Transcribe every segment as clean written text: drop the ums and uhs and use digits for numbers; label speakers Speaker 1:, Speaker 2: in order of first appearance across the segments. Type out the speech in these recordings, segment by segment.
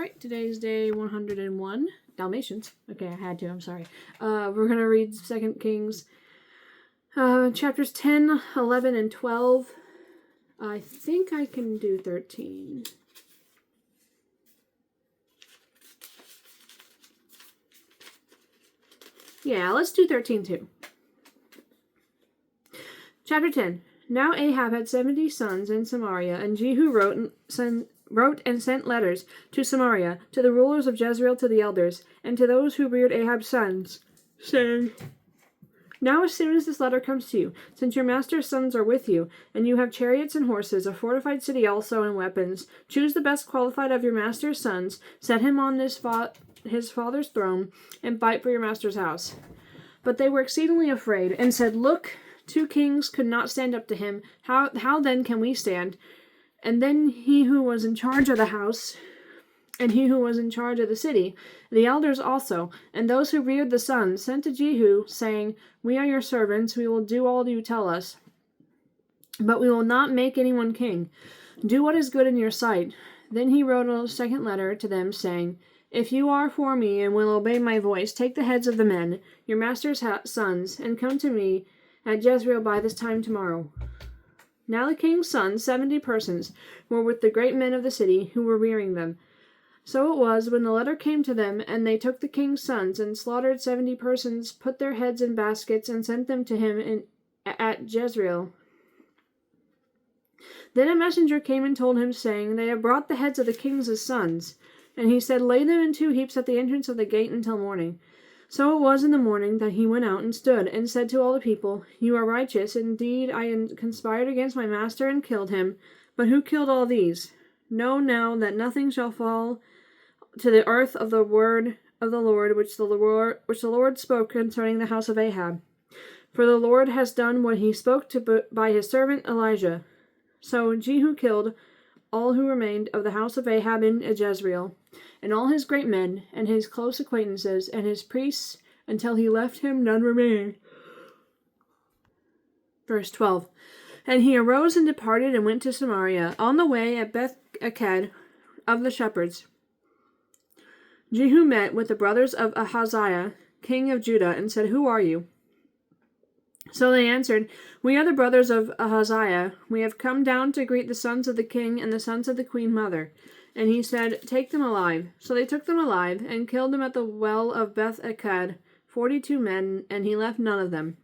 Speaker 1: Alright, today's day 101. Dalmatians. Okay, I had to, I'm sorry. We're going to read 2 Kings, chapters 10, 11, and 12. I think I can do 13. Yeah, let's do 13 too. Chapter 10. Now Ahab had 70 sons in Samaria, and Jehu wrote and sent letters to Samaria, to the rulers of Jezreel, to the elders, and to those who reared Ahab's sons, saying, Now as soon as this letter comes to you, since your master's sons are with you, and you have chariots and horses, a fortified city also, and weapons, choose the best qualified of your master's sons, set him on his father's throne, and fight for your master's house. But they were exceedingly afraid, and said, Look, 2 kings could not stand up to him. How then can we stand? And then he who was in charge of the house, and he who was in charge of the city, the elders also, and those who reared the sons, sent to Jehu, saying, We are your servants, we will do all you tell us. But we will not make anyone king. Do what is good in your sight. Then he wrote a second letter to them, saying, If you are for me and will obey my voice, take the heads of the men, your master's sons, and come to me at Jezreel by this time tomorrow. Now the king's sons, 70 persons, were with the great men of the city, who were rearing them. So it was, when the letter came to them, and they took the king's sons, and slaughtered 70 persons, put their heads in baskets, and sent them to him at Jezreel. Then a messenger came and told him, saying, They have brought the heads of the king's sons. And he said, Lay them in 2 heaps at the entrance of the gate until morning. So it was in the morning that he went out and stood, and said to all the people, You are righteous. Indeed, I conspired against my master and killed him. But who killed all these? Know now that nothing shall fall to the earth of the word of the Lord, which the Lord spoke concerning the house of Ahab. For the Lord has done what he spoke by his servant Elijah. So Jehu killed all who remained of the house of Ahab in Jezreel, and all his great men, and his close acquaintances, and his priests, until he left him none remaining. Verse 12. And he arose and departed and went to Samaria, on the way at Beth-eked of the shepherds. Jehu met with the brothers of Ahaziah, king of Judah, and said, Who are you? So they answered, We are the brothers of Ahaziah. We have come down to greet the sons of the king and the sons of the queen mother. And he said, Take them alive. So they took them alive, and killed them at the well of Beth-eked, 42 men, and he left none of them.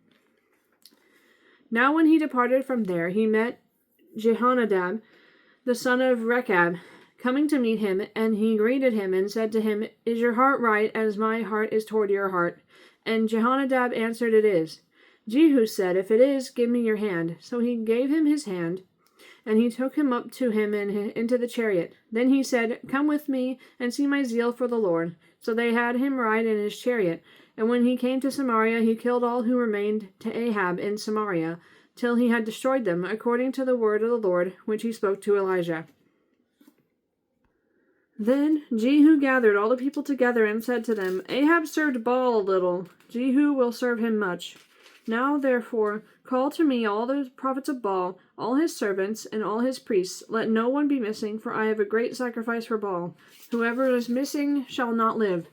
Speaker 1: Now when he departed from there, he met Jehonadab, the son of Rechab, coming to meet him, and he greeted him, and said to him, Is your heart right, as my heart is toward your heart? And Jehonadab answered, It is. Jehu said, If it is, give me your hand. So he gave him his hand, and he took him up to him into the chariot. Then he said, Come with me, and see my zeal for the Lord. So they had him ride in his chariot. And when he came to Samaria, he killed all who remained to Ahab in Samaria, till he had destroyed them, according to the word of the Lord, which he spoke to Elijah. Then Jehu gathered all the people together, and said to them, Ahab served Baal a little. Jehu will serve him much. Now, therefore, call to me all the prophets of Baal, all his servants, and all his priests. Let no one be missing, for I have a great sacrifice for Baal. Whoever is missing shall not live.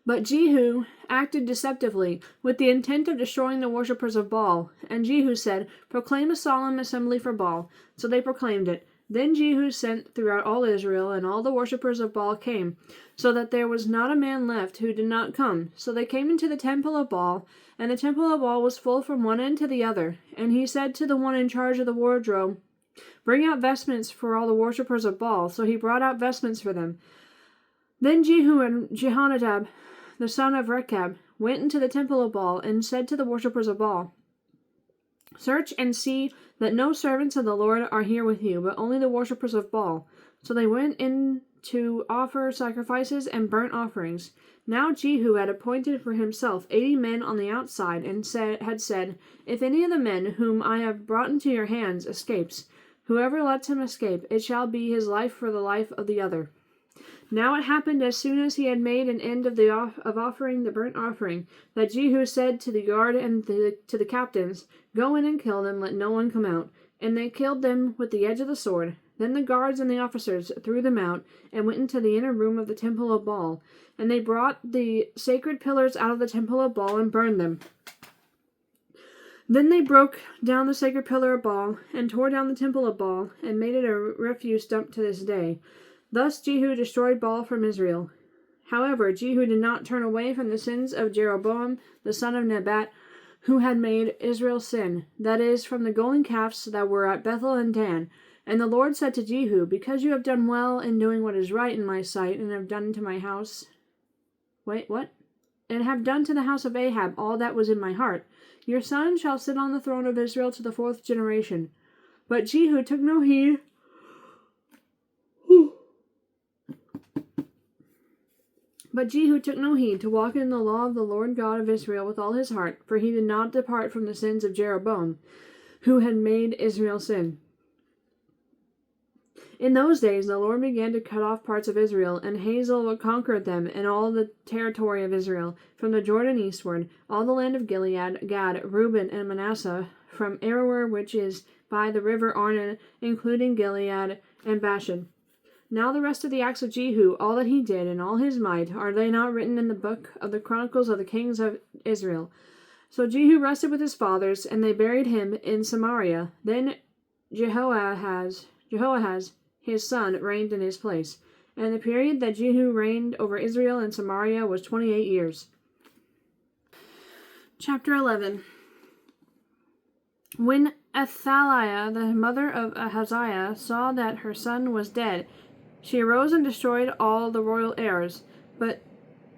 Speaker 1: But Jehu acted deceptively, with the intent of destroying the worshippers of Baal. And Jehu said, Proclaim a solemn assembly for Baal. So they proclaimed it. Then Jehu sent throughout all Israel, and all the worshippers of Baal came, so that there was not a man left who did not come. So they came into the temple of Baal, and the temple of Baal was full from one end to the other. And he said to the one in charge of the wardrobe, Bring out vestments for all the worshippers of Baal. So he brought out vestments for them. Then Jehu and Jehonadab, the son of Rechab, went into the temple of Baal, and said to the worshippers of Baal, Search and see that no servants of the Lord are here with you, but only the worshippers of Baal. So they went in to offer sacrifices and burnt offerings. Now Jehu had appointed for himself 80 men on the outside, and had said, If any of the men whom I have brought into your hands escapes, whoever lets him escape, it shall be his life for the life of the other. Now it happened, as soon as he had made an end of offering the burnt offering, that Jehu said to the guard and to the captains, Go in and kill them, let no one come out. And they killed them with the edge of the sword. Then the guards and the officers threw them out and went into the inner room of the temple of Baal. And they brought the sacred pillars out of the temple of Baal and burned them. Then they broke down the sacred pillar of Baal and tore down the temple of Baal and made it a refuse dump to this day. Thus Jehu destroyed Baal from Israel. However, Jehu did not turn away from the sins of Jeroboam, the son of Nebat, who had made Israel sin, that is, from the golden calves that were at Bethel and Dan. And the Lord said to Jehu, because you have done well in doing what is right in my sight, and have done to my house... And have done to the house of Ahab all that was in my heart, your son shall sit on the throne of Israel to the 4th generation. But Jehu took no heed... But Jehu took no heed to walk in the law of the Lord God of Israel with all his heart, for he did not depart from the sins of Jeroboam, who had made Israel sin. In those days the Lord began to cut off parts of Israel, and Hazael conquered them and all the territory of Israel, from the Jordan eastward, all the land of Gilead, Gad, Reuben, and Manasseh, from Aroer, which is by the river Arnon, including Gilead and Bashan. Now the rest of the acts of Jehu, all that he did, and all his might, are they not written in the book of the Chronicles of the kings of Israel? So Jehu rested with his fathers, and they buried him in Samaria. Then Jehoahaz, his son, reigned in his place. And the period that Jehu reigned over Israel and Samaria was 28 years. Chapter 11. When Athaliah, the mother of Ahaziah, saw that her son was dead, she arose and destroyed all the royal heirs. But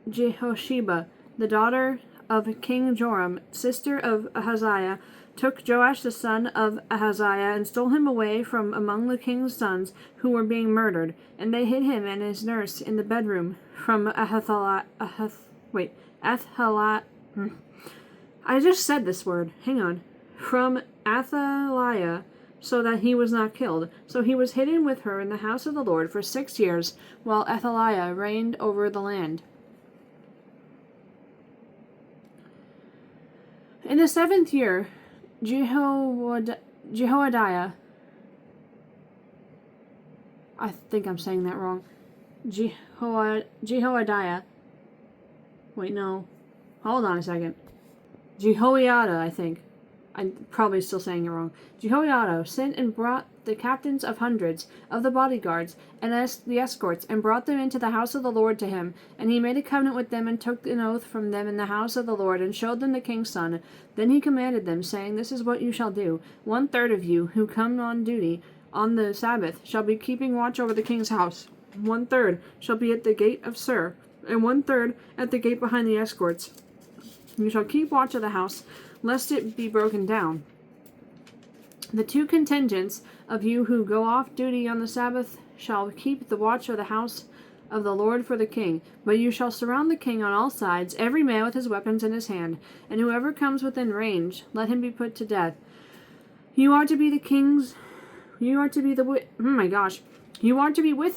Speaker 1: Jehosheba, the daughter of King Joram, sister of Ahaziah, took Joash the son of Ahaziah and stole him away from among the king's sons who were being murdered, and they hid him and his nurse in the bedroom from Athaliah. I just said this word. Hang on. From Athaliah, so that he was not killed. So he was hidden with her in the house of the Lord for 6 years, while Athaliah reigned over the land. In the 7th year, Jehoiada, I think I'm saying that wrong. Jehoiada. Wait, no. Hold on a second. Jehoiada, I think. I'm probably still saying it wrong. Jehoiada sent and brought the captains of hundreds of the bodyguards and the escorts, and brought them into the house of the Lord to him. And he made a covenant with them, and took an oath from them in the house of the Lord, and showed them the king's son. Then he commanded them, saying, this is what you shall do. 1/3 of you who come on duty on the Sabbath shall be keeping watch over the king's house. 1/3 shall be at the gate of Sur, and 1/3 at the gate behind the escorts. You shall keep watch of the house, lest it be broken down. The 2 contingents of you who go off duty on the Sabbath shall keep the watch of the house of the Lord for the king. But you shall surround the king on all sides, every man with his weapons in his hand, and whoever comes within range, let him be put to death. You are to be with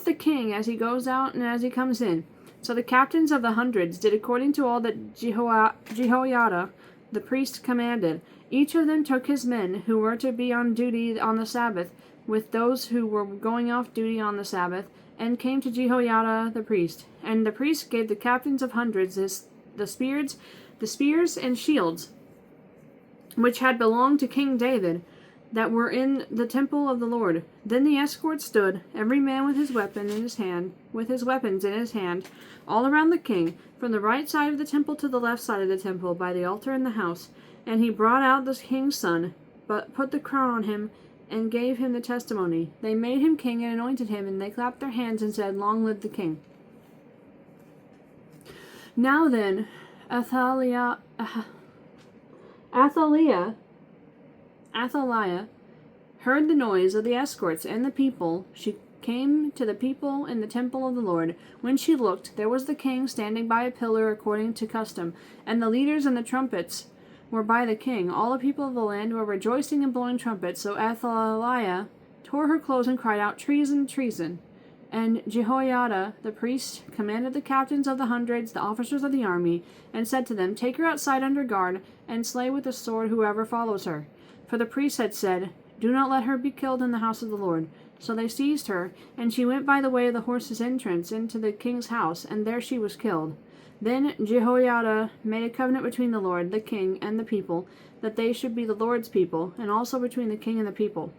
Speaker 1: the king as he goes out and as he comes in. So the captains of the hundreds did according to all that Jehoiada the priest commanded. Each of them took his men who were to be on duty on the Sabbath, with those who were going off duty on the Sabbath, and came to Jehoiada the priest. And the priest gave the captains of hundreds the spears and shields, which had belonged to King David, that were in the temple of the Lord. Then the escort stood, every man with his weapons in his hand, all around the king, from the right side of the temple to the left side of the temple, by the altar in the house. And he brought out the king's son, but put the crown on him, and gave him the testimony. They made him king and anointed him, and they clapped their hands and said, long live the king. Now then, Athaliah heard the noise of the escorts and the people. She came to the people in the temple of the Lord. When she looked, there was the king standing by a pillar according to custom, and the leaders and the trumpets were by the king. All the people of the land were rejoicing and blowing trumpets. So Athaliah tore her clothes and cried out, treason, treason. And Jehoiada the priest commanded the captains of the hundreds, the officers of the army, and said to them, take her outside under guard, and slay with the sword whoever follows her. For the priest had said, Do not let her be killed in the house of the Lord. So they seized her, and she went by the way of the horse's entrance into the king's house, and there she was killed. Then Jehoiada made a covenant between the Lord, the king, and the people, that they should be the Lord's people, and also between the king and the people.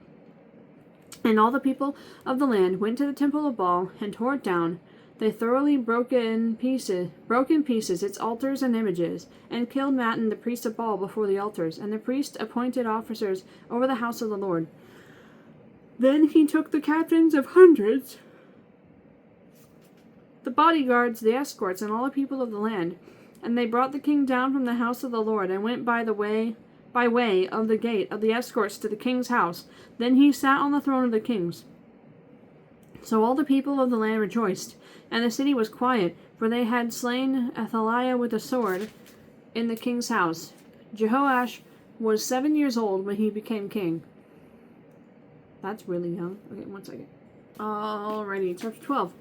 Speaker 1: And all the people of the land went to the temple of Baal and tore it down. They thoroughly broke in pieces its altars and images, and killed Mattan the priest of Baal before the altars, and the priest appointed officers over the house of the Lord. Then he took the captains of hundreds, the bodyguards, the escorts, and all the people of the land, and they brought the king down from the house of the Lord, and went by way of the gate of the escorts to the king's house. Then he sat on the throne of the kings. So all the people of the land rejoiced, and the city was quiet, for they had slain Athaliah with a sword in the king's house. Jehoash was 7 years old when he became king. That's really young. Okay, 1 second. Alrighty, chapter 12.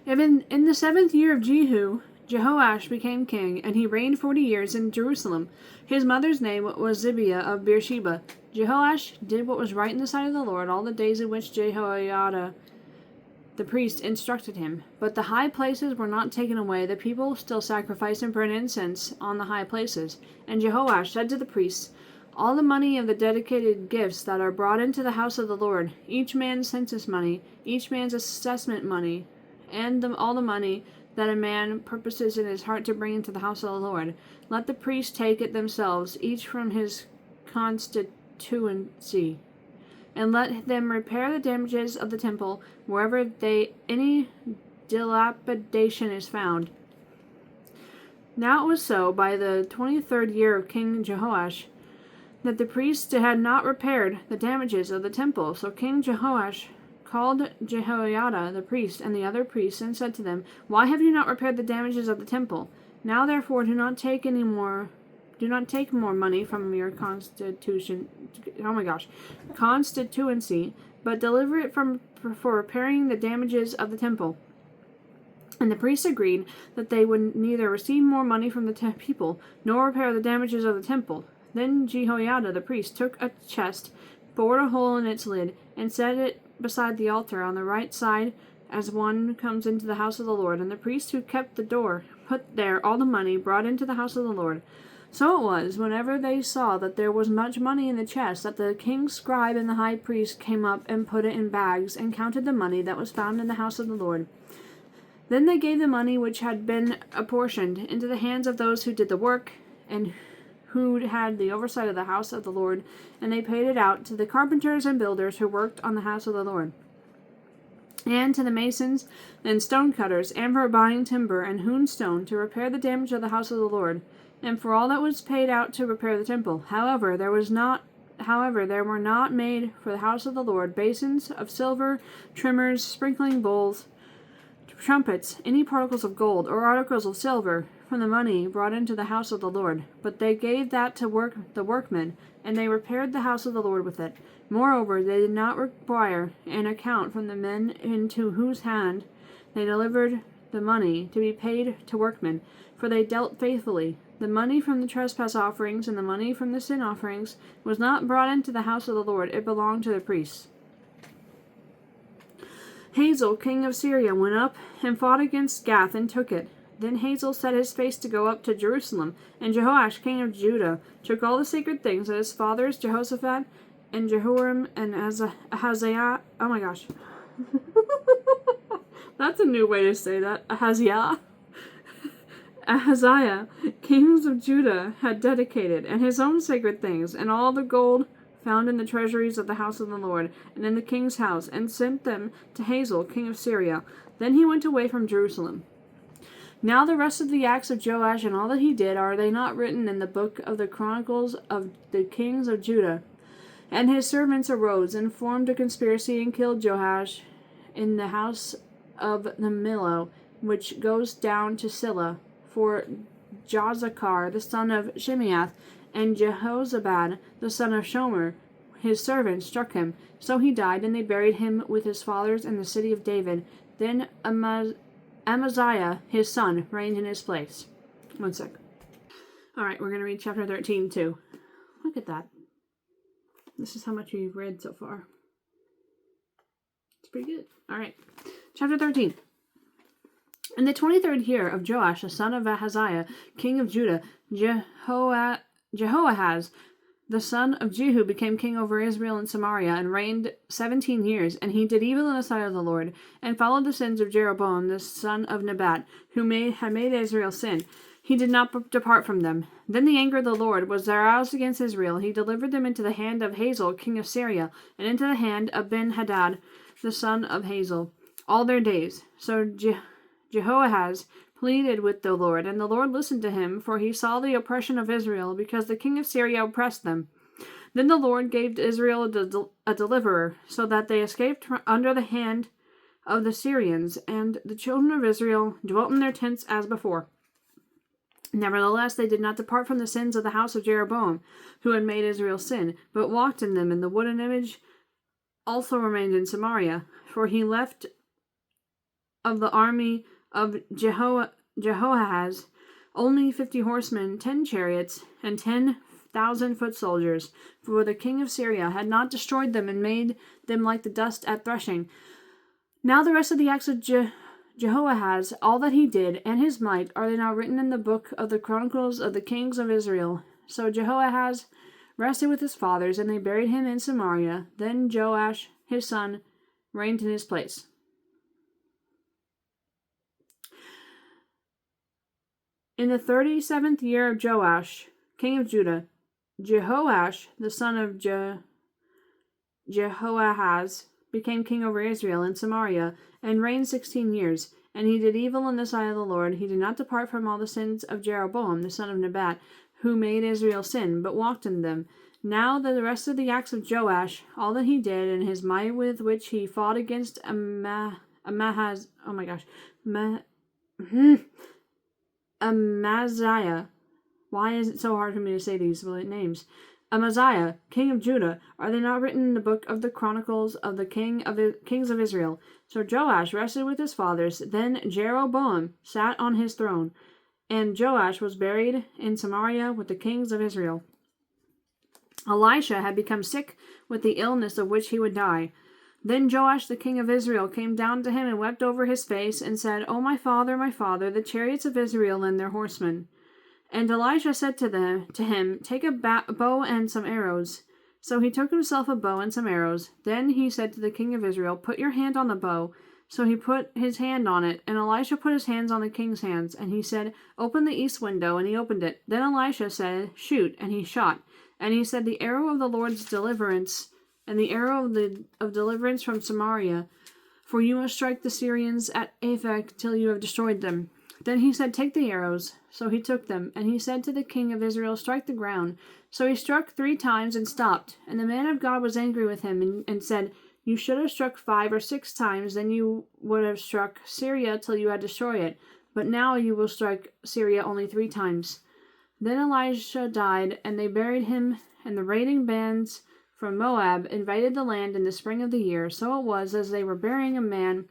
Speaker 1: In the 7th year of Jehu, Jehoash became king, and he reigned 40 years in Jerusalem. His mother's name was Zibiah of Beersheba. Jehoash did what was right in the sight of the Lord all the days in which Jehoiada the priest instructed him. But the high places were not taken away. The people still sacrificed and burned incense on the high places. And Jehoash said to the priests, all the money of the dedicated gifts that are brought into the house of the Lord, each man's census money, each man's assessment money, and all the money that a man purposes in his heart to bring into the house of the Lord, let the priests take it themselves, each from his constituency, and let them repair the damages of the temple wherever any dilapidation is found. Now it was so by the 23rd year of King Jehoash that the priests had not repaired the damages of the temple. So King Jehoash called Jehoiada the priest and the other priests and said to them, why have you not repaired the damages of the temple? Now therefore do not take more money from your constituency, but deliver it for repairing the damages of the temple. And the priests agreed that they would neither receive more money from the people, nor repair the damages of the temple. Then Jehoiada the priest took a chest, bored a hole in its lid, and set it beside the altar on the right side as one comes into the house of the Lord. And the priest who kept the door put there all the money brought into the house of the Lord. So it was, whenever they saw that there was much money in the chest, that the king's scribe and the high priest came up and put it in bags, and counted the money that was found in the house of the Lord. Then they gave the money which had been apportioned into the hands of those who did the work, and who had the oversight of the house of the Lord, and they paid it out to the carpenters and builders who worked on the house of the Lord, and to the masons and stone cutters, and for buying timber and hewn stone to repair the damage of the house of the Lord, and for all that was paid out to repair the temple. However, there were not made for the house of the Lord basins of silver, trimmers, sprinkling bowls, trumpets, any particles of gold, or articles of silver from the money brought into the house of the Lord. But they gave that to the workmen, and they repaired the house of the Lord with it. Moreover, they did not require an account from the men into whose hand they delivered the money to be paid to workmen, for they dealt faithfully. The money from the trespass offerings and the money from the sin offerings was not brought into the house of the Lord. It belonged to the priests. Hazael, king of Syria, went up and fought against Gath and took it. Then Hazael set his face to go up to Jerusalem, and Jehoash, king of Judah, took all the sacred things that his fathers Jehoshaphat and Jehoram and Ahaziah. Oh my gosh. That's a new way to say that. Ahaziah, kings of Judah, had dedicated, and his own sacred things, and all the gold found in the treasuries of the house of the Lord, and in the king's house, and sent them to Hazael, king of Syria. Then he went away from Jerusalem. Now the rest of the acts of Joash and all that he did, are they not written in the book of the Chronicles of the kings of Judah? And his servants arose and formed a conspiracy and killed Joash in the house of the Millo, which goes down to Silla, for Jozachar the son of Shimeath and Jehozabad the son of Shomer, his servant, struck him. So he died, and they buried him with his fathers in the city of David. Then Amaziah, his son, reigned in his place. 1 sec. Alright, we're going to read chapter 13 too. Look at that. This is how much we've read so far. It's pretty good. All right. Chapter 13. In the 23rd year of Joash, the son of Ahaziah, king of Judah, Jehoahaz, the son of Jehu, became king over Israel and Samaria, and reigned 17 years. And he did evil in the sight of the Lord, and followed the sins of Jeroboam, the son of Nebat, who had made Israel sin. He did not depart from them. Then the anger of the Lord was aroused against Israel. He delivered them into the hand of Hazael, king of Syria, and into the hand of Ben-Hadad, the son of Hazael, all their days. So Jehoahaz pleaded with the Lord, and the Lord listened to him, for he saw the oppression of Israel, because the king of Syria oppressed them. Then the Lord gave Israel a deliverer, so that they escaped under the hand of the Syrians, and the children of Israel dwelt in their tents as before. Nevertheless, they did not depart from the sins of the house of Jeroboam, who had made Israel sin, but walked in them, and the wooden image also remained in Samaria, for he left of the army of Jehoahaz only 50 horsemen, 10 chariots, and 10,000 foot soldiers, for the king of Syria had not destroyed them and made them like the dust at threshing. Now the rest of the acts of Jehoahaz, all that he did, and his might, are they not written in the book of the Chronicles of the kings of Israel? So Jehoahaz rested with his fathers, and they buried him in Samaria. Then Joash, his son, reigned in his place. In the 37th year of Joash, king of Judah, Jehoash, the son of Jehoahaz, became king over Israel and Samaria, and reigned 16 years. And he did evil in the sight of the Lord. He did not depart from all the sins of Jeroboam, the son of Nebat, who made Israel sin, but walked in them. Now the rest of the acts of Joash, all that he did, and his might with which he fought against Amaziah. Why is it so hard for me to say these names? Amaziah, king of Judah, are they not written in the book of the Chronicles of the kings of Israel? So Joash rested with his fathers. Then Jeroboam sat on his throne, and Joash was buried in Samaria with the kings of Israel. Elisha had become sick with the illness of which he would die. Then Joash the king of Israel came down to him and wept over his face, and said, O my father, the chariots of Israel and their horsemen. And Elisha said to him, Take a bow and some arrows. So he took himself a bow and some arrows. Then he said to the king of Israel, Put your hand on the bow. So he put his hand on it, and Elisha put his hands on the king's hands. And he said, Open the east window, and he opened it. Then Elisha said, Shoot, and he shot. And he said, The arrow of the Lord's deliverance, and the arrow of deliverance from Samaria, for you must strike the Syrians at Aphek till you have destroyed them. Then he said, Take the arrows. So he took them, and he said to the king of Israel, Strike the ground. So he struck 3 times and stopped. And the man of God was angry with him, and said, You should have struck 5 or 6 times, then you would have struck Syria till you had destroyed it. But now you will strike Syria only 3 times. Then Elisha died, and they buried him, and the raiding bands from Moab invaded the land in the spring of the year. So it was, as they were burying a man,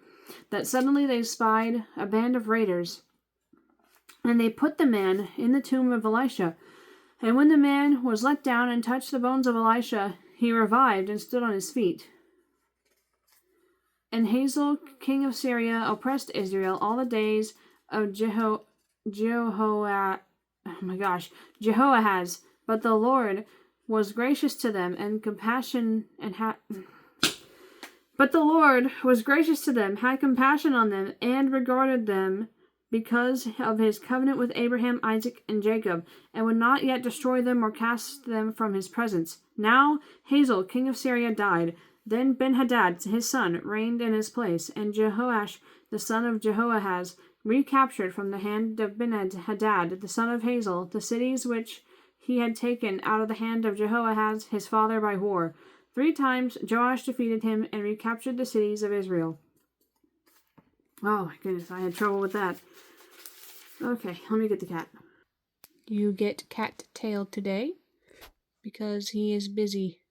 Speaker 1: that suddenly they spied a band of raiders. And they put the man in the tomb of Elisha. And when the man was let down and touched the bones of Elisha, he revived and stood on his feet. And Hazael, king of Syria, oppressed Israel all the days of Jehoahaz. But the Lord was gracious to them and had compassion on them, and regarded them because of his covenant with Abraham, Isaac, and Jacob, and would not yet destroy them or cast them from his presence. Now Hazael, king of Syria, died. Then Ben-Hadad, his son, reigned in his place, and Jehoash, the son of Jehoahaz, recaptured from the hand of Ben-Hadad, the son of Hazael, the cities which he had taken out of the hand of Jehoahaz, his father, by war. 3 times Joash defeated him and recaptured the cities of Israel. Oh my goodness, I had trouble with that. Okay, let me get the cat. You get cat tail today because he is busy.